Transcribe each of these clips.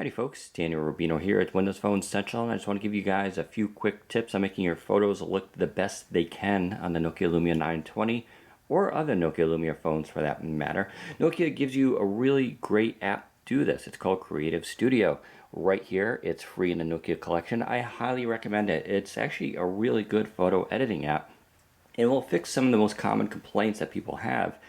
Howdy folks, Daniel Rubino here at Windows Phone Central, and I just want to give you guys a few quick tips on making your photos look the best they can on the Nokia Lumia 920 or other Nokia Lumia phones for that matter. Nokia gives you a really great app to do this. It's called Creative Studio. Right here, it's free in the Nokia collection. I highly recommend it. It's actually a really good photo editing app. It will fix some of the most common complaints that people have,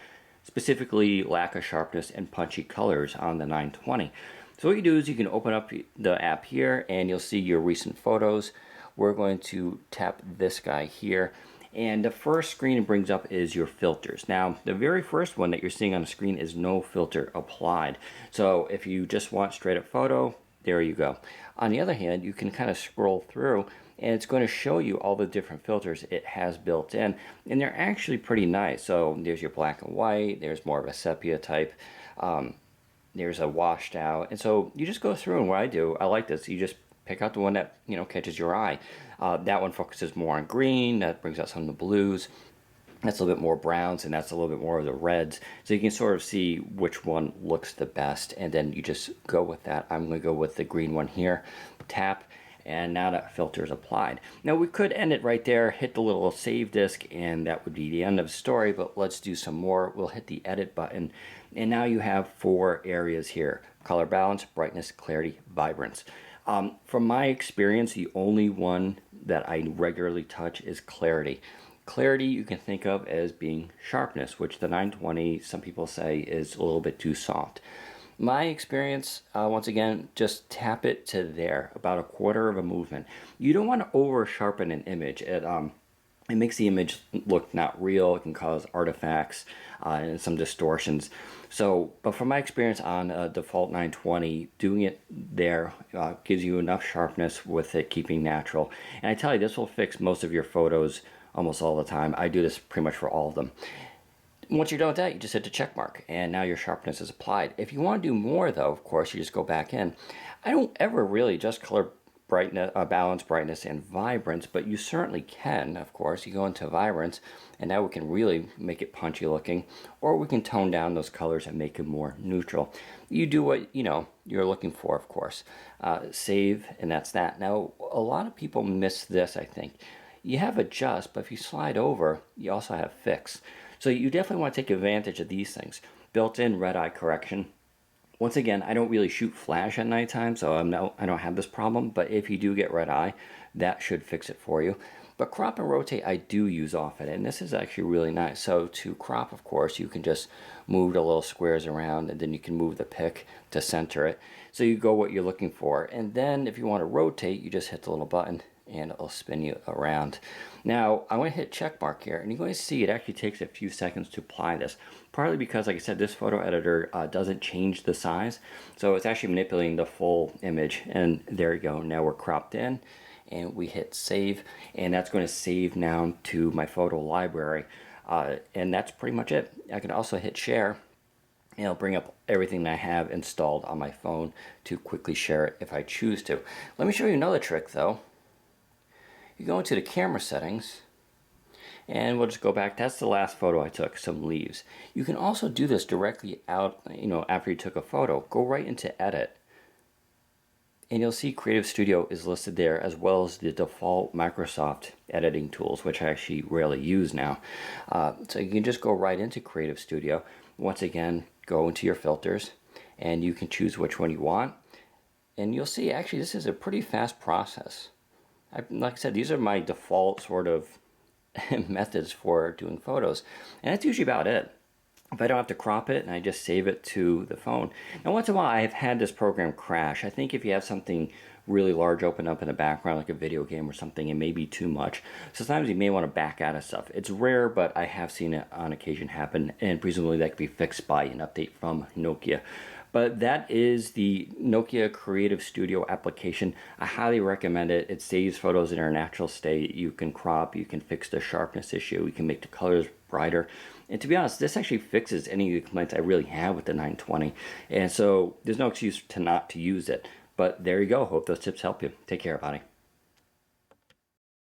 specifically lack of sharpness and punchy colors on the 920. So what you do is you can open up the app here and you'll see your recent photos. We're going to tap this guy here, and the first screen it brings up is your filters. Now the very first one that you're seeing on the screen is no filter applied. So if you just want straight up photo, there you go. On the other hand, you can kind of scroll through and it's going to show you all the different filters it has built in, and they're actually pretty nice. So there's your black and white, there's more of a sepia type, there's a washed out, and so you just go through, and what I do, I like this, you just pick out the one that catches your eye. That one focuses more on green, that brings out some of the blues, that's a little bit more browns, and that's a little bit more of the reds, so you can sort of see which one looks the best, and then you just go with that. I'm going to go with the green one here, tap, and now that filter is applied. Now we could end it right there, hit the little save disk, and that would be the end of the story, but let's do some more. We'll hit the edit button, and now you have 4 areas here: color balance, brightness, clarity, vibrance. From my experience, the only one that I regularly touch is clarity. Clarity you can think of as being sharpness, which the 920 some people say is a little bit too soft. My experience, once again, just tap it to there, about a quarter of a movement. You don't want to over sharpen an image. It makes the image look not real. It can cause artifacts and some distortions. So, but from my experience on a default 920, doing it there gives you enough sharpness with it keeping natural. And I tell you, this will fix most of your photos almost all the time. I do this pretty much for all of them. Once you're done with that, you just hit the check mark, and now your sharpness is applied. If you want to do more, though, of course, you just go back in. I don't ever really adjust color brightness, balance, brightness, and vibrance, but you certainly can, of course. You go into vibrance, and now we can really make it punchy looking, or we can tone down those colors and make it more neutral. You do what you're looking for, of course. Save, and that's that. Now, a lot of people miss this, I think. You have adjust, but if you slide over, you also have fix. So you definitely want to take advantage of these things. Built-in red eye correction. Once again, I don't really shoot flash at nighttime, so I don't have this problem, but if you do get red eye, that should fix it for you. But crop and rotate I do use often, and this is actually really nice. So to crop, of course, you can just move the little squares around, and then you can move the pick to center it. So you go what you're looking for, and then if you want to rotate, you just hit the little button and it'll spin you around. Now I'm going to hit check mark here, and you're going to see it actually takes a few seconds to apply this, partly because, like I said, this photo editor doesn't change the size, so it's actually manipulating the full image. And there you go, now we're cropped in, and we hit save, and that's going to save now to my photo library, and that's pretty much it. I can also hit share, and it'll bring up everything that I have installed on my phone to quickly share it if I choose to. Let me show you another trick though. You go into the camera settings, and we'll just go back. That's the last photo I took, some leaves. You can also do this directly out, after you took a photo. Go right into edit, and you'll see Creative Studio is listed there, as well as the default Microsoft editing tools, which I actually rarely use now. So you can just go right into Creative Studio. Once again, go into your filters, and you can choose which one you want. And you'll see, actually, this is a pretty fast process. Like I said, these are my default sort of methods for doing photos, and that's usually about it. If I don't have to crop it, and I just save it to the phone. Now once in a while I've had this program crash. I think if you have something really large open up in the background, like a video game or something, it may be too much. Sometimes you may want to back out of stuff. It's rare, but I have seen it on occasion happen, and presumably that could be fixed by an update from Nokia. But that is the Nokia Creative Studio application. I highly recommend it. It saves photos in their natural state. You can crop, you can fix the sharpness issue, you can make the colors brighter. And to be honest, this actually fixes any of the complaints I really have with the 920. And so there's no excuse to not to use it. But there you go. Hope those tips help you. Take care, everybody.